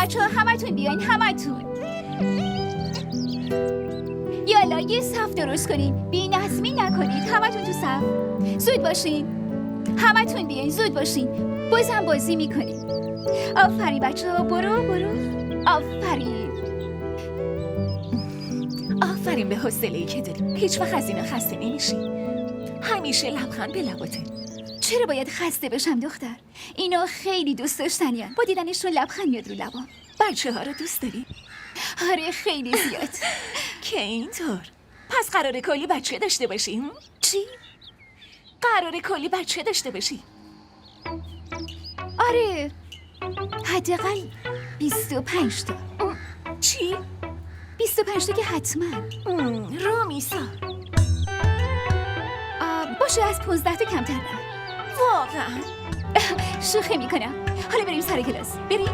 بچه ها همتون بیاین، همتون. یالا یه صف درست کنین، بی نظمی نکنید، همتون تو صف. زود باشین، همتون بیاین، زود باشین. بازم بازی میکنین. آفرین بچه ها، برو. آفرین. آفرین به حوصله‌ای که داری. هیچ وقت از اینا خسته نمیشی. همیشه لبخند به لباته. چرا باید خسته بشم دختر؟ اینا خیلی دوست داشتنیان. با دیدنشون لبخند میاد رو لبام. بچه ها رو دوست داری؟ آره خیلی زیاد. که اینطور. پس قراره کلی بچه داشته باشی؟ چی؟ قراره کلی بچه داشته باشی؟ آره حداقل 25 تا. چی؟ 25 تا که حتما. رامیسا باشه از 15 تا کمتر نه. واقعا؟ شوخی میکنم. حالا بریم سر کلاس. بریم.